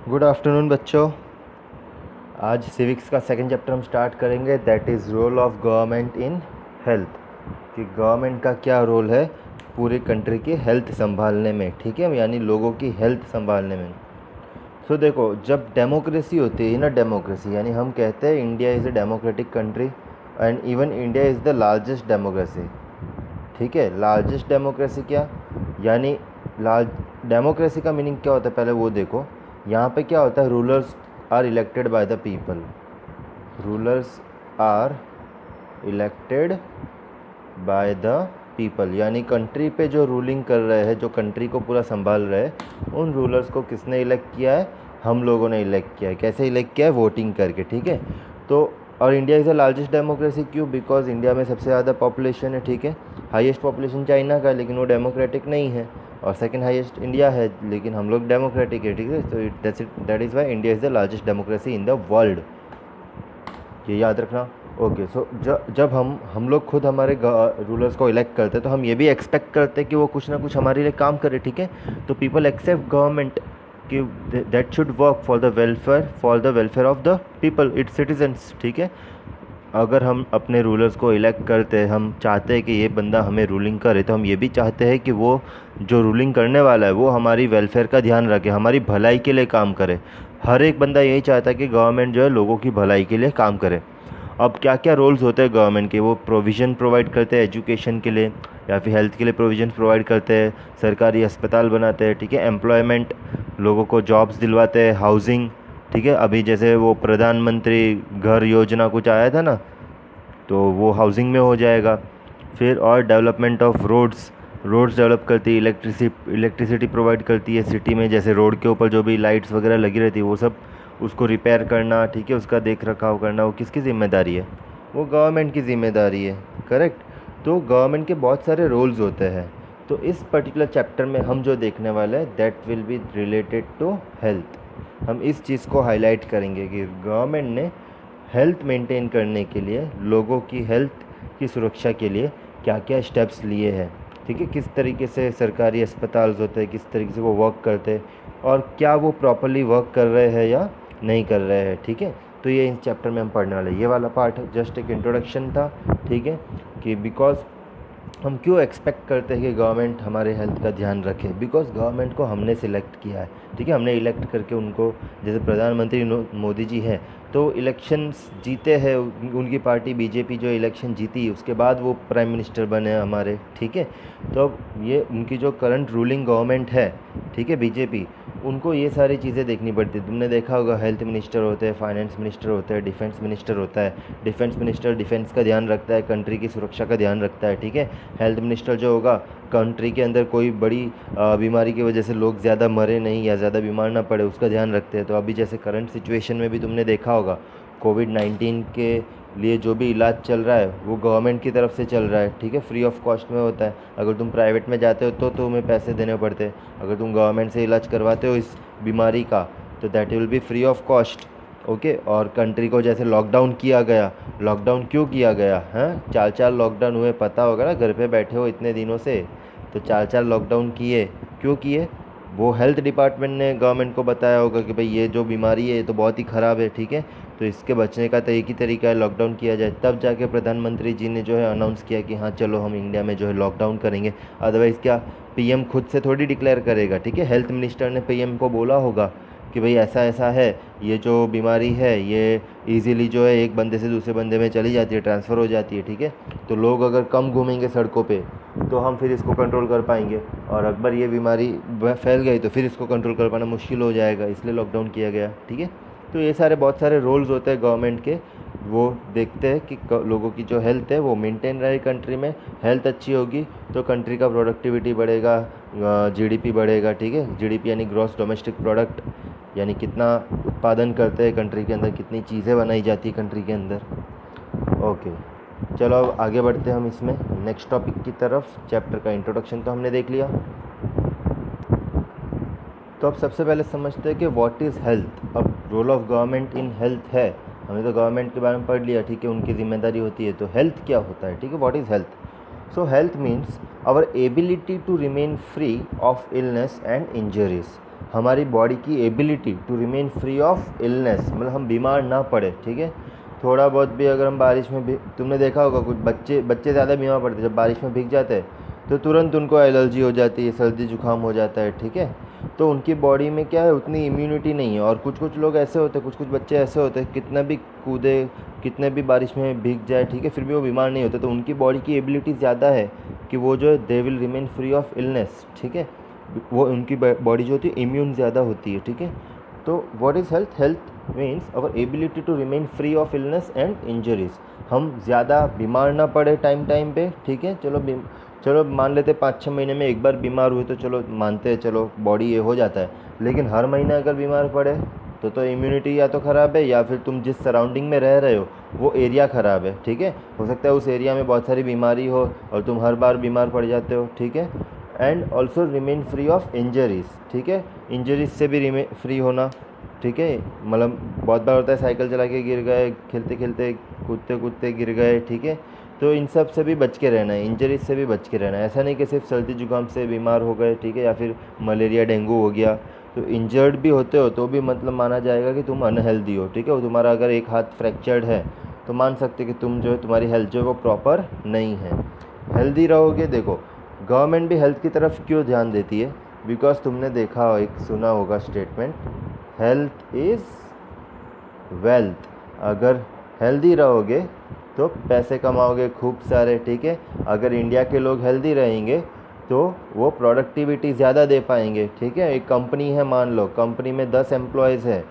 Good afternoon बच्चों। आज civics का सेकंड चैप्टर हम स्टार्ट करेंगे, that is role of government in health. कि गवर्नमेंट का क्या रोल है पूरी कंट्री की हेल्थ संभालने में, ठीक है, यानी लोगों की हेल्थ संभालने में। सो देखो, जब डेमोक्रेसी होती है ना, डेमोक्रेसी यानी हम कहते हैं India is a democratic country and even India is the largest democracy, ठीक है। लार्जेस्ट डेमोक्रेसी क्या, यानी लार्ज डेमोक्रेसी का मीनिंग क्या होता है पहले वो देखो। यहाँ पे क्या होता है, rulers are elected by the people, rulers are elected by the people, यानी कंट्री पे जो रूलिंग कर रहे हैं, जो कंट्री को पूरा संभाल रहे हैं, उन रूलर्स को किसने इलेक्ट किया है, हम लोगों ने इलेक्ट किया है। कैसे इलेक्ट किया है, वोटिंग करके, ठीक है। तो और India is the largest democracy क्यों, बिकॉज इंडिया में सबसे ज़्यादा पॉपुलेशन है, ठीक है। हाईएस्ट पॉपुलेशन चाइना का है लेकिन वो डेमोक्रेटिक नहीं है, और सेकंड हाईएस्ट इंडिया है लेकिन हम लोग डेमोक्रेटिक है, ठीक है। तो that is why India is the largest democracy in the world, ये याद रखना। ओके, सो जब हम लोग खुद हमारे रूलर्स को इलेक्ट करते हैं तो हम ये भी एक्सपेक्ट करते हैं कि वो कुछ ना कुछ हमारे लिए काम करे, ठीक है। तो पीपल एक्सेप्ट गवर्नमेंट कि that should work for the welfare of the people, it's citizens, ठीक है। अगर हम अपने रूलर्स को इलेक्ट करते हैं, हम चाहते हैं कि ये बंदा हमें रूलिंग करे, तो हम ये भी चाहते हैं कि वो जो रूलिंग करने वाला है वो हमारी वेलफेयर का ध्यान रखे, हमारी भलाई के लिए काम करे। हर एक बंदा यही चाहता है कि गवर्नमेंट जो है लोगों की भलाई के लिए काम करे। अब क्या क्या रोल्स होते हैं गवर्नमेंट के, वो प्रोविज़न प्रोवाइड करते हैं एजुकेशन के लिए या फिर हेल्थ के लिए प्रोविज़न प्रोवाइड करते हैं, सरकारी अस्पताल बनाते हैं, ठीक है, एम्प्लॉयमेंट, लोगों को जॉब्स दिलवाते हैं, हाउसिंग, ठीक है। अभी जैसे वो प्रधानमंत्री घर योजना कुछ आया था ना, तो वो हाउसिंग में हो जाएगा। फिर और डेवलपमेंट ऑफ रोड्स डेवलप करती है, इलेक्ट्रिसिटी प्रोवाइड करती है सिटी में, जैसे रोड के ऊपर जो भी लाइट्स वगैरह लगी रहती है वो सब उसको रिपेयर करना, ठीक है, उसका देख रखाव करना, वो किसकी ज़िम्मेदारी है, वो गवर्नमेंट की ज़िम्मेदारी है, करेक्ट। तो गवर्नमेंट के बहुत सारे रोल्स होते हैं। तो इस पर्टिकुलर चैप्टर में हम जो देखने वाले हैं that will be related to health. हम इस चीज़ को हाईलाइट करेंगे कि गवर्नमेंट ने हेल्थ मेंटेन करने के लिए, लोगों की हेल्थ की सुरक्षा के लिए क्या क्या स्टेप्स लिए हैं, ठीक है। किस तरीके से सरकारी अस्पताल होते हैं, किस तरीके से वो वर्क करते हैं, और क्या वो प्रॉपरली वर्क कर रहे हैं या नहीं कर रहे हैं, ठीक है। तो ये इस चैप्टर में हम पढ़ने वाले हैं। ये वाला पार्ट जस्ट एक इंट्रोडक्शन था, ठीक है, कि बिकॉज हम क्यों एक्सपेक्ट करते हैं कि गवर्नमेंट हमारे हेल्थ का ध्यान रखे, बिकॉज गवर्नमेंट को हमने सिलेक्ट किया है, ठीक है। हमने इलेक्ट करके उनको, जैसे प्रधानमंत्री मोदी जी हैं तो इलेक्शंस जीते हैं, उनकी पार्टी बीजेपी जो इलेक्शन जीती उसके बाद वो प्राइम मिनिस्टर बने हमारे, ठीक है। तो अब ये उनकी जो करंट रूलिंग गवर्नमेंट है, ठीक है, बीजेपी, उनको ये सारी चीज़ें देखनी पड़ती है। तुमने देखा होगा हेल्थ मिनिस्टर होते हैं, फाइनेंस मिनिस्टर होता है, डिफेंस मिनिस्टर होता है। डिफेंस मिनिस्टर डिफेंस का ध्यान रखता है, कंट्री की सुरक्षा का ध्यान रखता है, ठीक है। हेल्थ मिनिस्टर जो होगा, कंट्री के अंदर कोई बड़ी बीमारी की वजह से लोग ज़्यादा मरे नहीं या ज़्यादा बीमार ना पड़े उसका ध्यान रखते हैं। तो अभी जैसे करंट सिचुएशन में भी तुमने देखा होगा, कोविड-19 के लिए जो भी इलाज चल रहा है वो गवर्नमेंट की तरफ से चल रहा है, ठीक है, फ्री ऑफ कॉस्ट में होता है। अगर तुम प्राइवेट में जाते हो तो तुम्हें पैसे देने पड़ते हैं, अगर तुम गवर्नमेंट से इलाज करवाते हो इस बीमारी का तो that will B free of cost, okay. और कंट्री को जैसे लॉकडाउन किया गया, लॉकडाउन क्यों किया गया है, 4 लॉकडाउन हुए, पता होगा ना, घर पे बैठे हो इतने दिनों से, तो 4 लॉकडाउन किए, क्यों किए, वो हेल्थ डिपार्टमेंट ने गवर्नमेंट को बताया होगा कि भाई ये जो बीमारी है ये तो बहुत ही ख़राब है, ठीक है, तो इसके बचने का तो एक ही तरीका है, लॉकडाउन किया जाए। तब जाके प्रधानमंत्री जी ने जो है अनाउंस किया कि हाँ चलो हम इंडिया में जो है लॉकडाउन करेंगे। अदरवाइज़ क्या पीएम खुद से थोड़ी डिक्लेयर करेगा, ठीक है, हेल्थ मिनिस्टर ने पीएम को बोला होगा कि भाई ऐसा ऐसा है, ये जो बीमारी है ये इजीली जो है एक बंदे से दूसरे बंदे में चली जाती है, ट्रांसफ़र हो जाती है, ठीक है। तो लोग अगर कम घूमेंगे सड़कों पे तो हम फिर इसको कंट्रोल कर पाएंगे, और अकबर ये बीमारी फैल गई तो फिर इसको कंट्रोल कर पाना मुश्किल हो जाएगा, इसलिए लॉकडाउन किया गया, ठीक है। तो ये सारे बहुत सारे रोल्स होते हैं गवर्नमेंट के, वो देखते हैं कि लोगों की जो हेल्थ है वो मेंटेन रहे कंट्री में। हेल्थ अच्छी होगी तो कंट्री का प्रोडक्टिविटी बढ़ेगा, जीडीपी बढ़ेगा, ठीक है। जीडीपी यानी ग्रॉस डोमेस्टिक प्रोडक्ट, यानी कितना उत्पादन करते हैं कंट्री के अंदर, कितनी चीज़ें बनाई जाती है कंट्री के अंदर। ओके, चलो अब आगे बढ़ते हैं हम इसमें नेक्स्ट टॉपिक की तरफ। चैप्टर का इंट्रोडक्शन तो हमने देख लिया, तो अब सबसे पहले समझते हैं कि व्हाट इज़ हेल्थ। अब role of government in health है, हमने तो गवर्नमेंट के बारे में पढ़ लिया, ठीक है, उनकी जिम्मेदारी होती है। तो हेल्थ क्या होता है, ठीक है, what is health. So health means our ability to remain free of illness and injuries, हमारी बॉडी की ability to remain free of illness, मतलब हम बीमार ना पड़े, ठीक है। थोड़ा बहुत भी अगर हम बारिश में भी, तुमने देखा होगा कुछ बच्चे ज़्यादा बीमार पड़ते हैं जब बारिश में भीग जाते हैं, तो तुरंत उनको एलर्जी हो जाती है, सर्दी जुकाम हो जाता है, ठीक है। तो उनकी बॉडी में क्या है, उतनी इम्यूनिटी नहीं है। और कुछ कुछ लोग ऐसे होते हैं, कुछ कुछ बच्चे ऐसे होते हैं, कितना भी कूदे, कितने भी बारिश में भीग जाए, ठीक है, फिर भी वो बीमार नहीं होते। तो उनकी बॉडी की एबिलिटी ज़्यादा है कि वो जो है they will remain free of illness, ठीक है। वो उनकी बॉडी जो होती है इम्यून ज़्यादा होती है, ठीक है। तो what is health? Health means our ability to remain free of illness and injuries. हम ज़्यादा बीमार ना पड़े टाइम टाइम पे, ठीक है। चलो मान लेते 5-6 महीने में एक बार बीमार हुए तो चलो मानते हैं, चलो बॉडी ये हो जाता है। लेकिन हर महीने अगर बीमार पड़े तो इम्यूनिटी या तो ख़राब है, या फिर तुम जिस सराउंडिंग में रह रहे हो वो एरिया ख़राब है, ठीक है। हो सकता है उस एरिया में बहुत सारी बीमारी हो और तुम हर बार बीमार पड़ जाते हो, ठीक है। And also remain free of injuries, ठीक है। इंजरीज से भी रिमेन फ्री होना, ठीक है। मतलब बहुत बार होता है साइकिल चला के गिर गए, खेलते खेलते कूदते कूदते गिर गए, ठीक है। तो इन सब से भी बच के रहना है, इंजरीज से भी बच के रहना है। ऐसा नहीं कि सिर्फ सर्दी जुकाम से बीमार हो गए, ठीक है, या फिर मलेरिया डेंगू हो गया तो इंजर्ड भी होते हो तो भी मतलब माना जाएगा कि तुम अनहेल्दी हो, ठीक है। और तुम्हारा अगर एक हाथ फ्रैक्चर्ड है तो मान सकते कि तुम जो है, तुम्हारी हेल्थ जो है वो प्रॉपर नहीं है। हेल्दी रहोगे। देखो गवर्नमेंट भी हेल्थ की तरफ क्यों ध्यान देती है, बिकॉज तुमने देखा एक सुना होगा स्टेटमेंट, हेल्थ इज़ वेल्थ। अगर हेल्दी रहोगे तो पैसे कमाओगे खूब सारे, ठीक है। अगर इंडिया के लोग हेल्दी रहेंगे तो वो प्रोडक्टिविटी ज़्यादा दे पाएंगे, ठीक है। एक कंपनी है, मान लो कंपनी में 10 एम्प्लॉयज़ है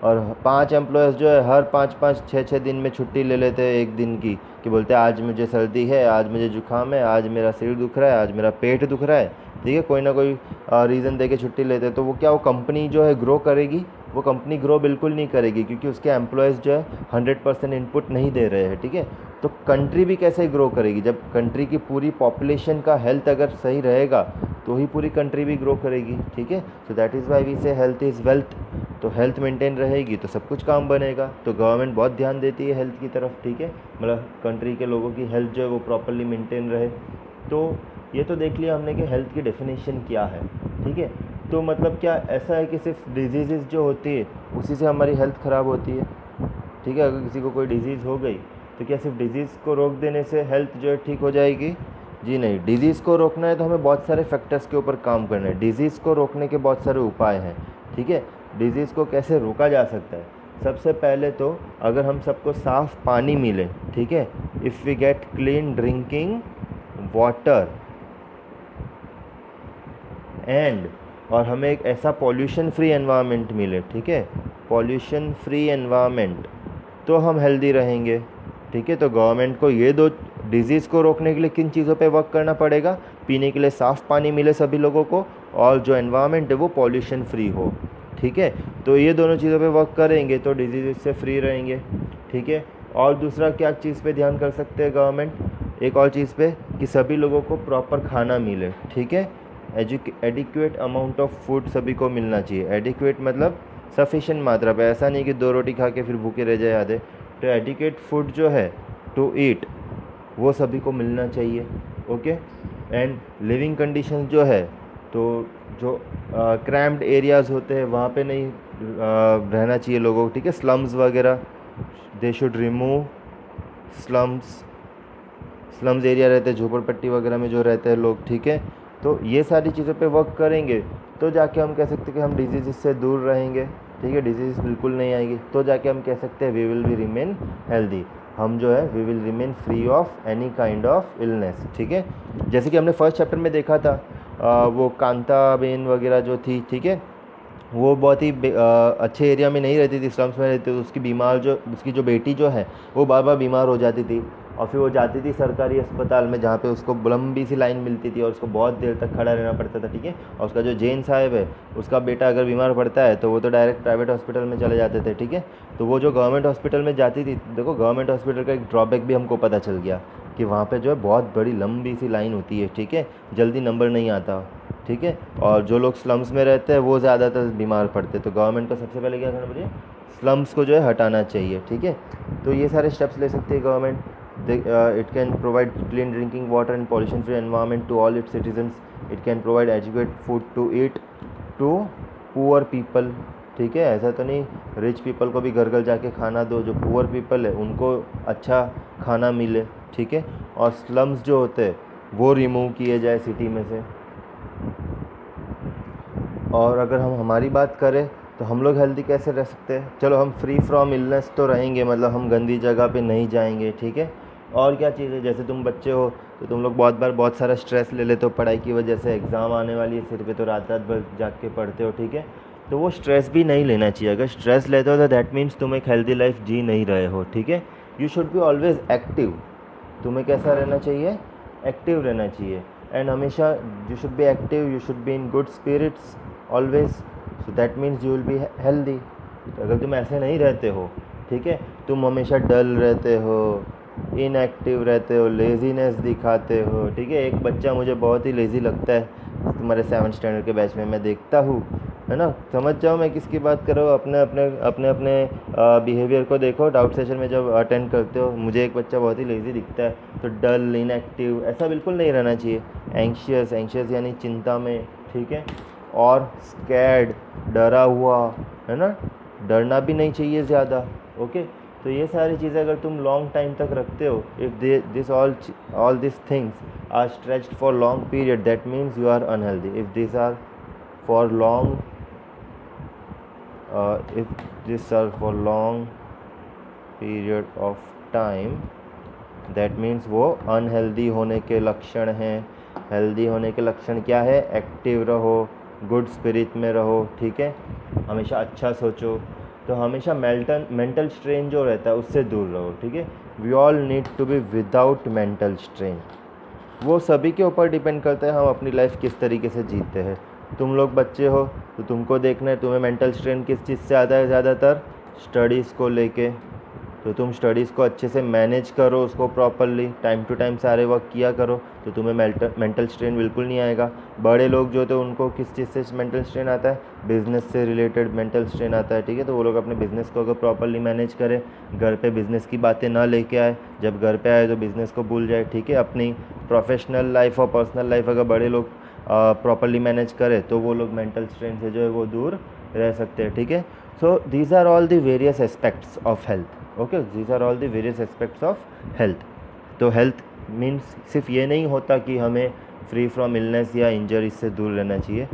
और 5 एम्प्लॉयज़ जो है हर 5-5 6-6 दिन में छुट्टी ले लेते हैं एक दिन की, कि बोलते हैं आज मुझे सर्दी है, आज मुझे जुकाम है, आज मेरा सिर दुख रहा है, आज मेरा पेट दुख रहा है, ठीक है। कोई ना कोई रीज़न दे के छुट्टी लेते हैं। तो वो क्या, वो कंपनी जो है ग्रो करेगी? वो कंपनी ग्रो बिल्कुल नहीं करेगी, क्योंकि उसके एम्प्लॉयज़ जो है 100% इनपुट नहीं दे रहे हैं, ठीक है। तो कंट्री भी कैसे ग्रो करेगी? जब कंट्री की पूरी पॉपुलेशन का हेल्थ अगर सही रहेगा तो ही पूरी कंट्री भी ग्रो करेगी, ठीक है। So that is why we say health is wealth. तो हेल्थ मेंटेन रहेगी तो सब कुछ काम बनेगा। तो गवर्नमेंट बहुत ध्यान देती है हेल्थ की तरफ, ठीक है। मतलब कंट्री के लोगों की हेल्थ जो है वो प्रॉपरली मेंटेन रहे। तो ये तो देख लिया हमने कि हेल्थ की डेफिनेशन क्या है, ठीक है। तो मतलब क्या ऐसा है कि सिर्फ डिजीज़ जो होती है उसी से हमारी हेल्थ ख़राब होती है, ठीक है। अगर किसी को कोई डिज़ीज़ हो गई तो क्या सिर्फ डिज़ीज़ को रोक देने से हेल्थ जो है ठीक हो जाएगी? जी नहीं। डिज़ीज़ को रोकना है तो हमें बहुत सारे फैक्टर्स के ऊपर काम करना है। डिज़ीज़ को रोकने के बहुत सारे उपाय हैं, ठीक है। डिज़ीज़ को कैसे रोका जा सकता है? सबसे पहले तो अगर हम सबको साफ़ पानी मिले, ठीक है, if we get clean drinking water and, और हमें एक ऐसा पॉल्यूशन फ्री एनवायरनमेंट मिले, ठीक है, पॉल्यूशन फ्री एनवायरनमेंट, तो हम हेल्दी रहेंगे, ठीक है। तो गवर्नमेंट को ये दो डिज़ीज़ को रोकने के लिए किन चीज़ों पे वर्क करना पड़ेगा? पीने के लिए साफ़ पानी मिले सभी लोगों को, और जो एनवायरनमेंट है वो पॉल्यूशन फ्री हो, ठीक है। तो ये दोनों चीज़ों पे वर्क करेंगे तो डिजीज़ से फ्री रहेंगे, ठीक है। और दूसरा क्या चीज़ पे ध्यान कर सकते हैं गवर्नमेंट? एक और चीज़ पे कि सभी लोगों को प्रॉपर खाना मिले, ठीक है। एडिक्वेट अमाउंट ऑफ फूड सभी को मिलना चाहिए। एडिक्वेट मतलब सफिशेंट मात्रा पे, ऐसा नहीं कि 2 रोटी खा के फिर भूखे रह जाए आधे। तो एडिक्वेट फूड जो है टू ईट वो सभी को मिलना चाहिए, ओके। एंड लिविंग कंडीशन जो है, तो जो क्रैम्प्ड एरियाज़ होते हैं वहाँ पे नहीं रहना चाहिए लोगों को, ठीक है। स्लम्स वगैरह, they should remove slums area रहते हैं झोपड़पट्टी वगैरह में जो रहते हैं लोग, ठीक है। तो ये सारी चीज़ों पे वर्क करेंगे तो जाके हम कह सकते हैं कि हम डिजीज़ से दूर रहेंगे, ठीक है। डिजीज़ बिल्कुल नहीं आएगी तो जाके हम कह सकते हैं we will be remain healthy. हम जो है we will remain free of any kind of illness, ठीक है। जैसे कि हमने फर्स्ट चैप्टर में देखा था, वो कांताबेन वगैरह जो थी, ठीक है, वो बहुत ही अच्छे एरिया में नहीं रहती थी, स्लम्स में रहती थी। उसकी जो बेटी जो है वो बार बार बीमार हो जाती थी और फिर वो जाती थी सरकारी अस्पताल में जहाँ पे उसको लंबी सी लाइन मिलती थी और उसको बहुत देर तक खड़ा रहना पड़ता था, ठीक है। और उसका जो जैन साहब है उसका बेटा अगर बीमार पड़ता है तो वो तो डायरेक्ट प्राइवेट हॉस्पिटल में चले जाते थे, ठीक है। तो वो जो गवर्नमेंट हॉस्पिटल में जाती थी, देखो गवर्नमेंट हॉस्पिटल का एक ड्रॉबैक भी हमको पता चल गया कि वहाँ पे जो है बहुत बड़ी लंबी सी लाइन होती है, ठीक है, जल्दी नंबर नहीं आता, ठीक है। और जो लोग स्लम्स में रहते हैं वो ज़्यादातर बीमार पड़ते हैं। तो गवर्नमेंट को सबसे पहले क्या करना चाहिए? स्लम्स को जो है हटाना चाहिए, ठीक है। तो ये सारे स्टेप्स ले सकती है government. It can provide clean drinking water and pollution-free environment to all its citizens. It can provide adequate food to eat to poor people, ठीक है, ऐसा तो नहीं रिच पीपल को भी घर घर जाके खाना दो, जो पुअर पीपल है उनको अच्छा खाना मिले, ठीक है। और स्लम्स जो होते हैं वो रिमूव किए जाए सिटी में से। और अगर हम हमारी बात करें तो हम लोग हेल्दी कैसे रह सकते हैं? चलो हम फ्री फ्रॉम इलनेस तो रहेंगे, मतलब हम गंदी जगह पे नहीं जाएंगे, ठीक है। और क्या चीज़ है, जैसे तुम बच्चे हो तो तुम लोग बहुत बार बहुत सारा स्ट्रेस ले लेते हो पढ़ाई की वजह से, एग्ज़ाम आने वाली है सिर पे, तो रात रात भर जाग के पढ़ते हो, ठीक है। तो वो स्ट्रेस भी नहीं लेना चाहिए। अगर स्ट्रेस लेते हो तो दैट मीन्स तुम एक हेल्दी लाइफ जी नहीं रहे हो, ठीक है। You should be always active. तुम्हें कैसा रहना चाहिए? एक्टिव रहना चाहिए। एंड हमेशा you should be active, you should be in good spirits always, so that means you will be healthy. अगर तुम ऐसे नहीं रहते हो, ठीक है, तुम हमेशा डल रहते हो, इनएक्टिव रहते हो, लेजीनेस दिखाते हो, ठीक है। एक बच्चा मुझे बहुत ही लेज़ी लगता है तुम्हारे 7th स्टैंडर्ड के बैच में, मैं देखता हूँ, है ना, समझ जाओ मैं किसकी बात कर रहा हूँ। अपने अपने अपने अपने बिहेवियर को देखो, डाउट सेशन में जब अटेंड करते हो, मुझे एक बच्चा बहुत ही लेज़ी दिखता है, तो डल इनएक्टिव ऐसा बिल्कुल नहीं रहना चाहिए। एंशियस, एंशियस यानी चिंता में, ठीक है। और स्कैर्ड, डरा हुआ, है ना, डरना भी नहीं चाहिए ज़्यादा, ओके। तो ये सारी चीज़ें अगर तुम लॉन्ग टाइम तक रखते हो, if this all this things are stretched for long period, that means you are unhealthy. If this are for long if this are for long period of time, that means वो unhealthy होने के लक्षण हैं। Healthy होने के लक्षण क्या है? एक्टिव रहो, गुड स्पिरिट में रहो, ठीक है, हमेशा अच्छा सोचो। तो हमेशा मेंटल स्ट्रेन जो रहता है उससे दूर रहो, ठीक है। We all need to be without mental strain. वो सभी के ऊपर डिपेंड करता है हम अपनी लाइफ किस तरीके से जीते हैं। तुम लोग बच्चे हो तो तुमको देखना है तुम्हें मेंटल स्ट्रेन किस चीज़ से आता है ज़्यादातर? स्टडीज़ को लेके। तो तुम स्टडीज़ को अच्छे से मैनेज करो, उसको प्रॉपरली टाइम टू टाइम सारे वर्क किया करो, तो तुम्हें मेंटल स्ट्रेन बिल्कुल नहीं आएगा। बड़े लोग जो होते हैं उनको किस चीज़ से मेंटल स्ट्रेन आता है? बिज़नेस से रिलेटेड मेंटल स्ट्रेन आता है, ठीक है। तो वो लोग अपने बिज़नेस को अगर प्रॉपरली मैनेज करें, घर पे बिज़नेस की बातें ना लेके आए, जब घर पे आए तो बिज़नेस को भूल जाए, ठीक है। अपनी प्रोफेशनल लाइफ और पर्सनल लाइफ अगर बड़े लोग प्रॉपरली मैनेज करें तो वो लोग मेंटल स्ट्रेन से जो है वो दूर रह सकते हैं, ठीक है। So these are all the various aspects of health, okay, these are all the various aspects of health. तो हेल्थ मीन्स सिर्फ ये नहीं होता कि हमें फ्री फ्रॉम इलनेस या इंजरीज से दूर रहना चाहिए।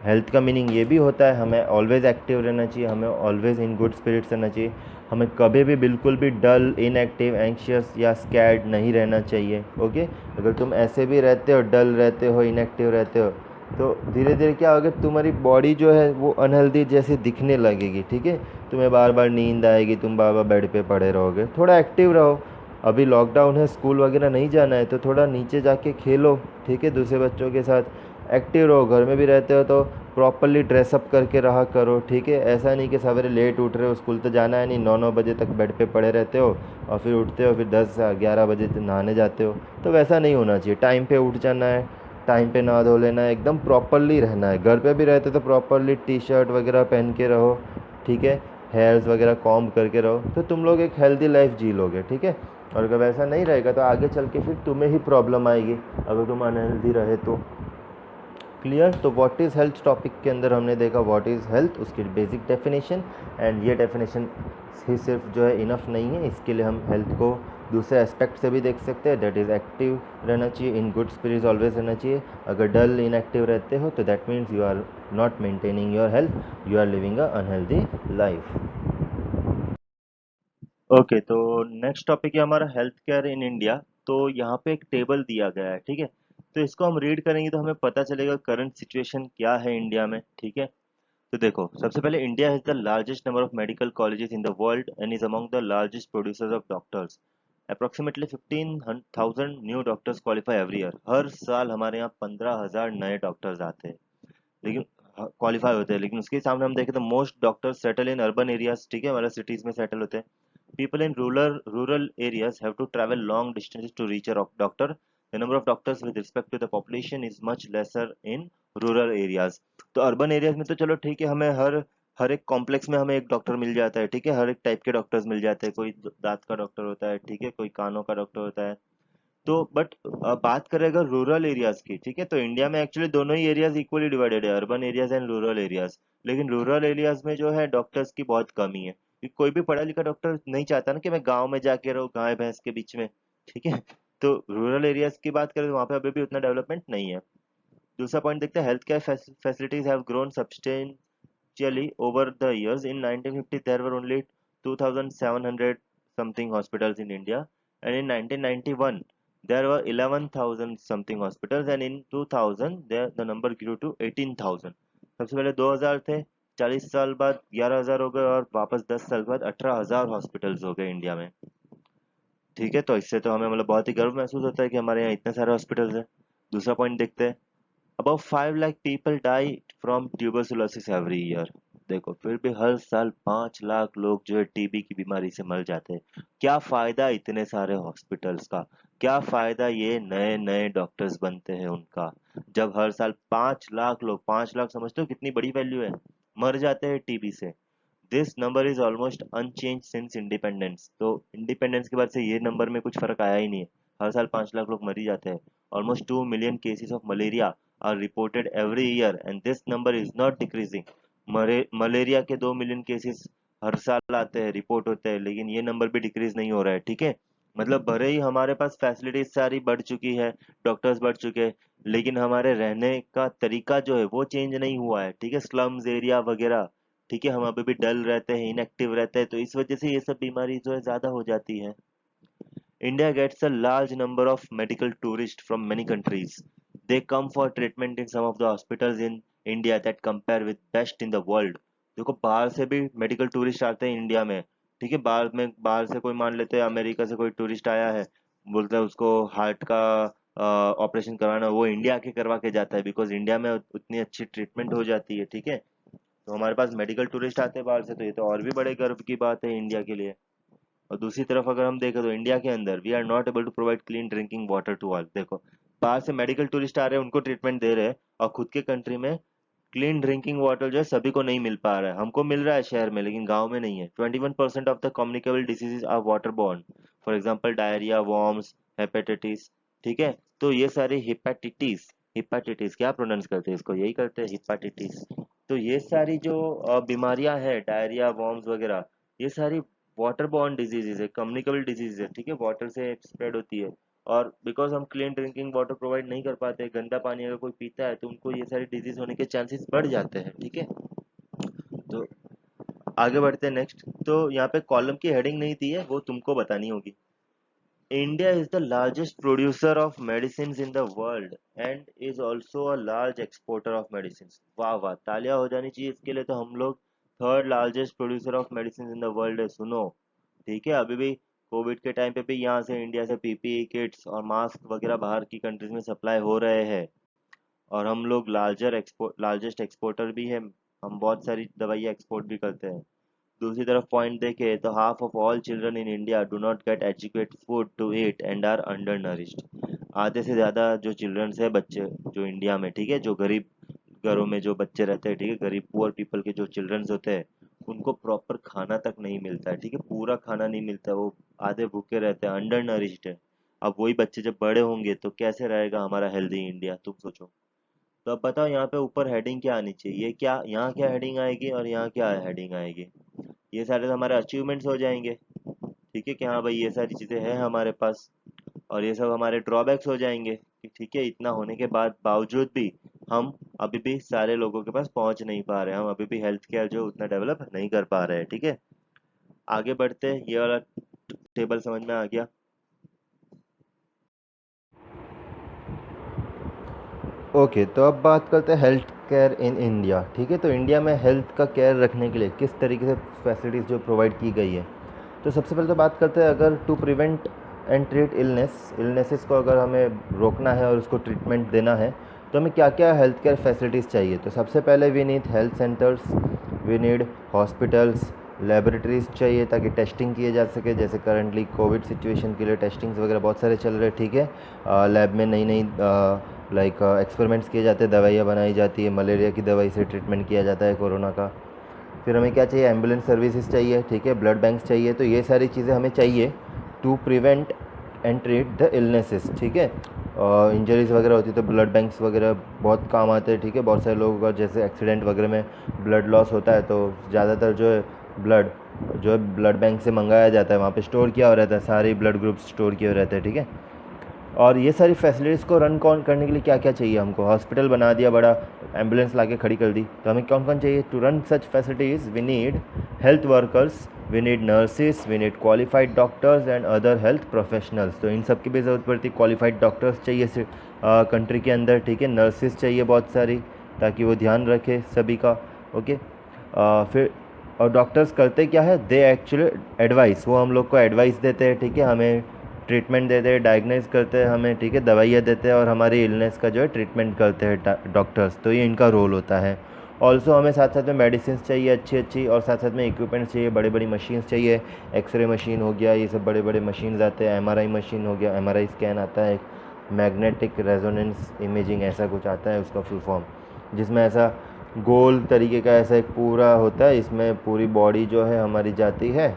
हेल्थ का मीनिंग ये भी होता है हमें ऑलवेज़ एक्टिव रहना चाहिए, हमें ऑलवेज़ इन गुड स्पिरिट्स रहना चाहिए, हमें कभी भी बिल्कुल भी डल, इनएक्टिव, एंशियस या स्कैर्ड नहीं रहना चाहिए, ओके। अगर तुम ऐसे भी रहते हो, डल रहते हो, इनएक्टिव रहते हो, तो धीरे धीरे क्या होगा, तुम्हारी बॉडी जो है वो अनहेल्दी जैसी दिखने लगेगी, ठीक है। तुम्हें बार बार नींद आएगी, तुम बार बार बेड पे पड़े रहोगे। थोड़ा एक्टिव रहो। अभी लॉकडाउन है, स्कूल वगैरह नहीं जाना है, तो थोड़ा नीचे जाके खेलो, ठीक है, दूसरे बच्चों के साथ। एक्टिव रहो। घर में भी रहते हो तो प्रॉपरली ड्रेसअप करके रहा करो, ठीक है। ऐसा नहीं कि सवेरे लेट उठ रहे हो, स्कूल तो जाना है नहीं, 9 बजे तक बेड पे पड़े रहते हो और फिर उठते हो, फिर 10-11 बजे नहाने जाते हो। तो वैसा नहीं होना चाहिए। टाइम पे उठ जाना है, टाइम पे नहा धो लेना है, एकदम प्रॉपरली रहना है। घर पे भी रहते तो प्रॉपरली टी शर्ट वगैरह पहन के रहो, ठीक है, हेयर्स वगैरह कॉम्ब करके रहो, तो तुम लोग एक हेल्दी लाइफ जी लोगे, ठीक है। और अगर वैसा नहीं रहेगा तो आगे चल के फिर तुम्हें ही प्रॉब्लम आएगी अगर तुम अनहेल्दी रहे तो। क्लियर? तो व्हाट इज़ हेल्थ टॉपिक के अंदर हमने देखा व्हाट इज़ हेल्थ, उसकी बेसिक डेफिनेशन। एंड ये डेफिनेशन ही सिर्फ जो है इनफ नहीं है, इसके लिए हम हेल्थ को दूसरे एस्पेक्ट से भी देख सकते हैं। दैट इज़ एक्टिव रहना चाहिए, इन गुड स्पिरिट्स ऑलवेज रहना चाहिए। अगर डल इनएक्टिव रहते हो तो that means you are not maintaining your health, you are living a unhealthy life. Okay, तो नेक्स्ट टॉपिक है हमारा हेल्थ केयर इन इंडिया। तो यहाँ पे एक टेबल दिया गया है, ठीक है। तो इसको हम रीड करेंगे तो हमें पता चलेगा करंट सिचुएशन क्या है इंडिया में, ठीक है। तो देखो, सबसे पहले India has the largest number of medical colleges in the world and is among the largest producers of doctors. Approximately 15,000 new doctors qualify every year. हर साल हमारे यहाँ 15,000 नए डॉक्टर्स आते हैं, लेकिन क्वालिफाई होते हैं। लेकिन उसके सामने हम देखें तो most doctors settle in urban areas, ठीक है, मतलब सिटीज में सेटल होते हैं। People in rural areas have to travel long distances to reach a doctor. The number of doctors with respect to the population is much lesser in rural areas. तो urban areas में तो चलो ठीक है, हमें हर एक कॉम्प्लेक्स में हमें एक डॉक्टर मिल जाता है, ठीक है, हर एक टाइप के डॉक्टर्स मिल जाते हैं। कोई दांत का डॉक्टर होता है, ठीक है, कोई कानों का डॉक्टर होता है। तो बट बात करें अगर रूरल एरियाज की, ठीक है, तो इंडिया में एक्चुअली दोनों ही एरियाज इक्वली डिवाइडेड है, urban areas and rural areas. लेकिन रूरल एरियाज में जो है डॉक्टर्स की बहुत कमी है, क्योंकि कोई भी पढ़ा लिखा डॉक्टर नहीं चाहता ना कि मैं गांव में जाके रहूँ गाय भैंस के बीच में, ठीक है। तो रूरल एरियाज की बात करें तो वहाँ पे अभी भी उतना डेवलपमेंट नहीं है। दूसरा पॉइंट देखते हैं, health care facilities have grown substantially over the years. In 1950 there were only 2700 something hospitals in India, and in 1991 there were 11,000 something hospitals, and in 2000 the number grew to 18,000। सबसे पहले 2000 थे, 40 साल बाद 11,000 हो गए, और वापस 10 साल बाद 18,000 हॉस्पिटल्स हो गए इंडिया में, ठीक है। तो इससे तो हमें मतलब बहुत ही गर्व महसूस होता है कि हमारे यहाँ इतने सारे हॉस्पिटल्स हैं। दूसरा पॉइंट देखते हैं, about 5 lakh people die from tuberculosis every year. देखो फिर भी हर साल 5 लाख लोग जो है टीबी की बीमारी से मर जाते हैं। क्या फायदा इतने सारे हॉस्पिटल्स का, क्या फायदा ये नए नए डॉक्टर्स बनते हैं उनका, जब हर साल 5 लाख लोग, 5 लाख समझते हो कितनी बड़ी वैल्यू है, मर जाते हैं टीबी से। This number is almost unchange since independence. तो इंडिपेंडेंस के बाद से ये नंबर में कुछ फर्क आया ही नहीं है, हर साल 5 लाख लोग मर ही जाते हैं। Almost 2 million cases of malaria are reported every year and this number is not decreasing. Malaria के 2 मिलियन केसेस हर साल आते हैं, रिपोर्ट होते हैं, लेकिन ये नंबर भी डिक्रीज नहीं हो रहा है, ठीक है। मतलब भले ही हमारे पास फैसिलिटीज सारी बढ़ चुकी है, डॉक्टर्स बढ़ चुके हैं, लेकिन हमारे रहने का तरीका जो है वो चेंज नहीं हुआ है, ठीक है। स्लम्स एरिया वगैरह, ठीक है, हम अभी भी डल रहते हैं, इनएक्टिव रहते हैं, तो इस वजह से ये सब बीमारी जो है ज्यादा हो जाती है। India gets a large number of medical tourists from many countries. They come for treatment in some of the hospitals in India that compare with best in the world. देखो बाहर से भी मेडिकल टूरिस्ट आते हैं India में, ठीक है। बाहर से कोई मान लेते हैं अमेरिका से कोई टूरिस्ट आया है, बोलता है उसको हार्ट का ऑपरेशन करवाना, वो इंडिया के करवा के जाता है, बिकॉज इंडिया में उतनी अच्छी ट्रीटमेंट हो जाती है, ठीक है। तो हमारे पास मेडिकल टूरिस्ट आते हैं बाहर से, तो ये तो और भी बड़े गर्व की बात है इंडिया के लिए। और दूसरी तरफ अगर हम देखें तो इंडिया के अंदर we are not able to provide clean drinking water to all. देखो बाहर से मेडिकल टूरिस्ट आ रहे हैं, उनको ट्रीटमेंट दे रहे हैं, और खुद के कंट्री में क्लीन ड्रिंकिंग वाटर जो है सभी को नहीं मिल पा रहा है। हमको मिल रहा है शहर में, लेकिन गांव में नहीं है। 21% of the communicable diseases are water borne, for example diarrhoea, worms, hepatitis, ठीक है। तो ये सारी हिपेटाइटिस, हिपेटाइटिस क्या प्रोनाउंस करते हैं इसको, यही करते हैं हिपेटाइटिस। तो ये सारी जो बीमारियां हैं, डायरिया, वॉर्म्स वगैरह, ये सारी वाटर बॉर्न डिजीजेज है, कम्युनिकेबल डिजीज है, ठीक है, वाटर से स्प्रेड होती है। और बिकॉज हम क्लीन ड्रिंकिंग वाटर प्रोवाइड नहीं कर पाते, गंदा पानी अगर कोई पीता है तो उनको ये सारी डिजीज होने के चांसेस बढ़ जाते हैं, ठीक है। तो आगे बढ़ते हैं नेक्स्ट। तो यहाँ पे कॉलम की हेडिंग नहीं दी है, वो तुमको बतानी होगी। India is the largest producer of medicine in the world and is also a large exporter of medicine. वाह वाह, तालियां हो जानी चाहिए इसके लिए। तो हम लोग third largest producer of medicine in the world है, सुनो, ठीक है। अभी भी कोविड के टाइम पे भी यहाँ से इंडिया से पीपीई किट्स और मास्क वगैरह बाहर की कंट्रीज में सप्लाई हो रहे हैं, और हम लोग लार्जेस्ट एक्सपोर्टर भी है। हम बहुत सारी दवाइयाँ एक्सपोर्ट भी करते हैं। दूसरी तरफ पॉइंट देखें तो half of all children in India do not get adequate food to eat and are undernourished. आधे से ज़्यादा जो चिल्ड्रंस है, बच्चे जो इंडिया में, ठीक है, जो गरीब घरों में जो बच्चे रहते हैं, ठीक है, गरीब पुअर पीपल के जो चिल्ड्रंस होते हैं, उनको प्रॉपर खाना तक नहीं मिलता है, ठीक है, पूरा खाना नहीं मिलता है, वो आधे भूखे रहते हैं, अंडर नरिश्ड है। अब वही बच्चे जब बड़े होंगे तो कैसे रहेगा हमारा हेल्दी इंडिया, तुम सोचो। तो अब बताओ यहाँ पे ऊपर हेडिंग क्या आनी चाहिए, ये क्या, यहाँ क्या हेडिंग आएगी और यहाँ क्या हेडिंग आएगी। ये सारे तो हमारे अचीवमेंट्स हो जाएंगे, ठीक है, कि हाँ भाई ये सारी चीजें हैं हमारे पास, और ये सब हमारे ड्रॉबैक्स हो जाएंगे कि ठीक है, इतना होने के बाद बावजूद भी हम अभी भी सारे लोगों के पास पहुंच नहीं पा रहे हैं, हम अभी भी हेल्थ केयर जो उतना डेवलप नहीं कर पा रहे हैं, ठीक है। आगे बढ़ते हैं, ये वाला टेबल समझ में आ गया। ओके, तो अब बात करते हैं हेल्थ केयर इन इंडिया, ठीक है। तो इंडिया में हेल्थ का केयर रखने के लिए किस तरीके से फैसिलिटीज़ जो प्रोवाइड की गई है। तो सबसे पहले तो बात करते हैं, अगर to prevent and treat illnesses को अगर हमें रोकना है और उसको ट्रीटमेंट देना है, तो हमें क्या क्या हेल्थ केयर फैसिलिटीज़ चाहिए। तो सबसे पहले we need health centres, we need hospitals, laboratories चाहिए ताकि टेस्टिंग किए जा सके। जैसे करंटली कोविड सिचुएशन के लिए टेस्टिंग्स वगैरह बहुत सारे चल रहे हैं, ठीक है। लैब में नई नई एक्सपेरिमेंट्स किए जाते हैं, दवाइयाँ बनाई जाती है, मलेरिया की दवाई से ट्रीटमेंट किया जाता है कोरोना का। फिर हमें क्या चाहिए, एम्बुलेंस सर्विसेज चाहिए, ठीक है, ब्लड बैंक्स चाहिए। तो ये सारी चीज़ें हमें चाहिए to prevent and treat the illnesses, ठीक है। इंजरीज़ वगैरह होती है तो ब्लड बैंक्स वगैरह बहुत काम आते हैं, ठीक है। बहुत सारे लोगों का जैसे एक्सीडेंट वगैरह में ब्लड लॉस होता है तो ज़्यादातर ब्लड जो है ब्लड बैंक से मंगाया जाता है, वहाँ पे स्टोर किया हुआ रहता है, सारे ब्लड ग्रुप्स स्टोर किए हुए रहते हैं, ठीक है। और ये सारी फैसिलिटीज़ को रन कौन करने के लिए क्या क्या चाहिए हमको? हॉस्पिटल बना दिया बड़ा, एम्बुलेंस ला के खड़ी कर दी, तो हमें कौन कौन चाहिए? To run such facilities we need health workers, we need nurses, we need qualified doctors and other health professionals. तो इन सब की भी ज़रूरत पड़ती है। क्वालिफाइड डॉक्टर्स चाहिए कंट्री के अंदर, ठीक है। नर्सिस चाहिए बहुत सारी, ताकि वो ध्यान रखे सभी का, ओके। फिर और डॉक्टर्स करते क्या है, दे एक्चुअली एडवाइस, वो हम लोग को एडवाइस देते हैं, ठीक है। हमें ट्रीटमेंट देते हैं, डायग्नोज करते हैं हमें, ठीक है, दवाइयाँ देते हैं और हमारी इलनेस का जो है ट्रीटमेंट करते हैं डॉक्टर्स। तो ये इनका रोल होता है। ऑल्सो हमें साथ साथ में मेडिसिन चाहिए अच्छी अच्छी, और साथ साथ में इक्विपमेंट्स चाहिए, बड़ी बड़ी मशीन्स चाहिए। एक्सरे मशीन हो गया, ये सब बड़े बड़े मशीन्स आते हैं। एमआरआई मशीन हो गया, एमआरआई स्कैन आता है, मैग्नेटिक रेजोनेंस इमेजिंग ऐसा कुछ आता है उसका फुल फॉर्म, जिसमें ऐसा गोल तरीके का ऐसा एक पूरा होता है, इसमें पूरी बॉडी जो है हमारी जाती है,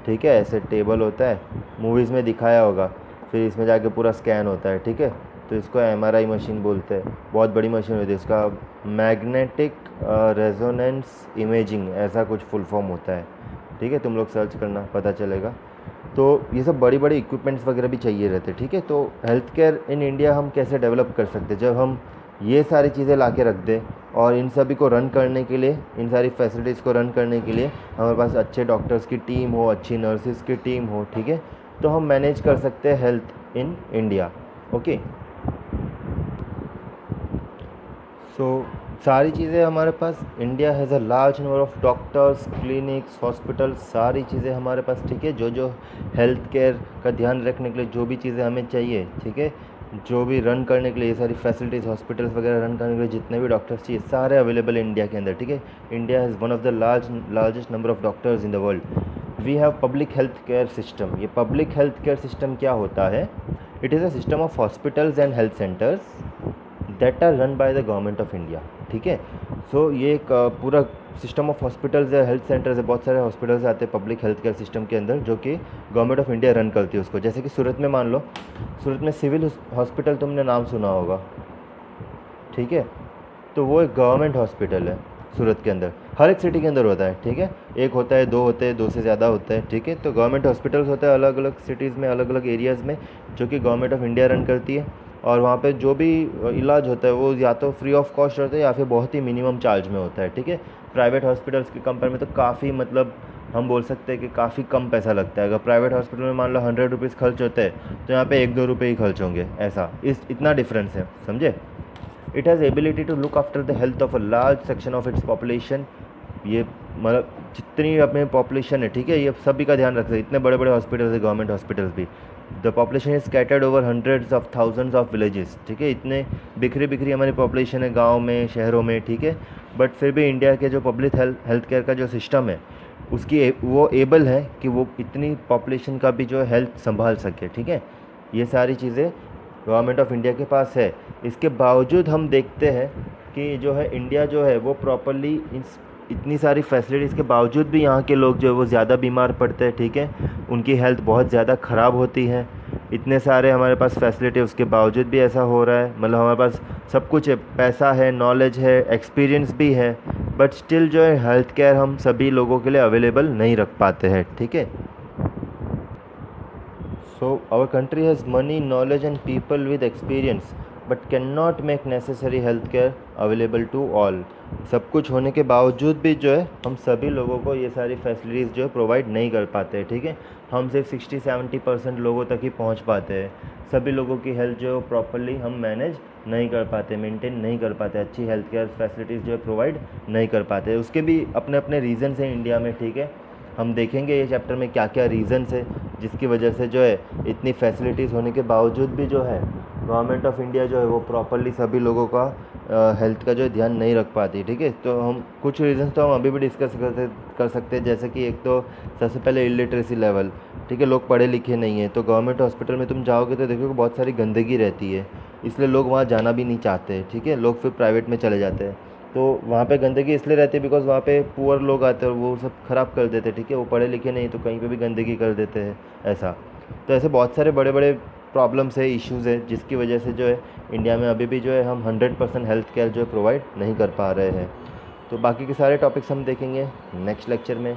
ठीक है। ऐसे टेबल होता है, मूवीज़ में दिखाया होगा, फिर इसमें जाके पूरा स्कैन होता है, ठीक है। तो इसको एमआरआई मशीन बोलते हैं। बहुत बड़ी मशीन होती है, इसका मैग्नेटिक रेजोनेंस इमेजिंग ऐसा कुछ फुल फॉर्म होता है, ठीक है। तुम लोग सर्च करना, पता चलेगा। तो ये सब बड़ी बड़ी इक्विपमेंट्स वगैरह भी चाहिए रहते, ठीक है। तो हेल्थ केयर इन इंडिया हम कैसे डेवलप कर सकते हैं? जब हम ये सारी चीज़ें ला के रख दें, और इन सभी को रन करने के लिए, इन सारी फैसिलिटीज़ को रन करने के लिए हमारे पास अच्छे डॉक्टर्स की टीम हो, अच्छी नर्सिस की टीम हो, ठीक है, तो हम मैनेज कर सकते हैं health in India, okay. So सारी चीज़ें हमारे पास, India has a large number of doctors, clinics, hospitals, सारी चीज़ें हमारे पास, ठीक है। जो हेल्थ केयर का ध्यान रखने के लिए जो भी चीज़ें हमें चाहिए, ठीक है, जो भी रन करने के लिए ये सारी फैसिलिटीज़, हॉस्पिटल्स वगैरह रन करने के लिए जितने भी डॉक्टर्स चाहिए, सारे अवेलेबल है इंडिया के अंदर, ठीक है। India has one of the largest number of doctors in the world. We have public health care system. ये पब्लिक हेल्थ केयर सिस्टम क्या होता है? It is a system of hospitals and health centres that are run by the government of India, ठीक है। So ये एक पूरा system of hospitals है, हेल्थ सेंटर्स है, बहुत सारे हॉस्पिटल्स आते हैं पब्लिक हेल्थ केयर सिस्टम के अंदर, जो कि गवर्नमेंट ऑफ इंडिया रन करती है उसको। जैसे कि सूरत में मान लो, सूरत में सिविल हॉस्पिटल तुमने नाम सुना होगा, ठीक है। तो वो एक गवर्नमेंट हॉस्पिटल है सूरत के अंदर, हर एक सिटी के अंदर होता है, ठीक है। एक होता है, दो होते हैं, दो से ज़्यादा होते हैं, ठीक है। तो गवर्नमेंट हॉस्पिटल्स होते हैं अलग अलग सिटीज़ में, अलग अलग एरियाज़ में, जो कि गवर्नमेंट ऑफ इंडिया रन करती है। और वहाँ पे जो भी इलाज होता है वो या तो फ्री ऑफ कॉस्ट होता है या फिर बहुत ही मिनिमम चार्ज में होता है, ठीक है। प्राइवेट हॉस्पिटल्स के कंपेयर में तो काफ़ी, मतलब हम बोल सकते हैं कि काफ़ी कम पैसा लगता है। अगर प्राइवेट हॉस्पिटल में मान लो 100 रुपीज़ खर्च होते हैं, तो यहाँ पे 1-2 रुपये ही खर्च होंगे, ऐसा इतना डिफरेंस है, समझे। It has ability to look after the health of a large section of its population. ये मतलब जितनी अपने पॉपुलेशन है, ठीक है, ये सभी का ध्यान रखते हैं। इतने बड़े बड़े हॉस्पिटल्स है, गवर्नमेंट हॉस्पिटल्स भी। The population is scattered over hundreds of thousands of villages, ठीक है। इतने बिखरी बिखरी हमारी पॉपुलेशन है, गाँव में, शहरों में, ठीक है। बट फिर भी इंडिया के जो पब्लिक हेल्थ केयर का जो सिस्टम है, उसकी वो एबल है कि वो इतनी पॉपुलेशन का भी जो हेल्थ संभाल सके, ठीक है। ये सारी चीज़ें गवर्नमेंट ऑफ इंडिया के पास है। इसके बावजूद हम देखते हैं कि जो है इंडिया जो है वो प्रॉपरली इतनी सारी फैसिलिटीज़ के बावजूद भी यहाँ के लोग जो है वो ज़्यादा बीमार पड़ते हैं, ठीक है। उनकी हेल्थ बहुत ज़्यादा ख़राब होती है। इतने सारे हमारे पास फैसिलिटी, उसके बावजूद भी ऐसा हो रहा है। मतलब हमारे पास सब कुछ है, पैसा है, नॉलेज है, एक्सपीरियंस भी है, बट स्टिल जो है हेल्थ केयर हम सभी लोगों के लिए अवेलेबल नहीं रख पाते हैं, ठीक है। So our country has money, knowledge and people with experience but cannot make necessary health care available to all. सब कुछ होने के बावजूद भी जो है हम सभी लोगों को ये सारी फैसिलिटीज़ जो है प्रोवाइड नहीं कर पाते हैं, ठीक है। हम सिर्फ 60-70% लोगों तक ही पहुंच पाते हैं। सभी लोगों की हेल्थ जो है प्रॉपरली हम मैनेज नहीं कर पाते, मेंटेन नहीं कर पाते, अच्छी हेल्थ केयर फैसिलिटीज़ जो है प्रोवाइड नहीं कर पाते। उसके भी अपने अपने रीज़न्स हैं इंडिया में, ठीक है। हम देखेंगे ये चैप्टर में क्या क्या रीज़न्स है जिसकी वजह से जो है इतनी फैसिलिटीज़ होने के बावजूद भी जो है गवर्नमेंट ऑफ इंडिया जो है वो प्रॉपरली सभी लोगों का हेल्थ का जो है ध्यान नहीं रख पाती, ठीक है। तो हम कुछ रीज़न्स तो हम अभी भी डिस्कस कर सकते हैं। जैसे कि एक तो सबसे पहले इलिटरेसी लेवल, ठीक है, लोग पढ़े लिखे नहीं हैं। तो गवर्नमेंट हॉस्पिटल में तुम जाओगे तो देखोगे बहुत सारी गंदगी रहती है, इसलिए लोग वहाँ जाना भी नहीं चाहते, ठीक है। लोग फिर प्राइवेट में चले जाते हैं। तो वहाँ पे गंदगी इसलिए रहती है बिकॉज़ वहाँ पे पुअर लोग आते हैं और वो सब ख़राब कर देते हैं, ठीक है। वो पढ़े लिखे नहीं तो कहीं पे भी गंदगी कर देते हैं, ऐसा। तो ऐसे बहुत सारे बड़े बड़े प्रॉब्लम्स है, इश्यूज़ है, जिसकी वजह से जो है इंडिया में अभी भी जो है हम 100% हेल्थ केयर जो है प्रोवाइड नहीं कर पा रहे हैं। तो बाकी के सारे टॉपिक्स हम देखेंगे नेक्स्ट लेक्चर में।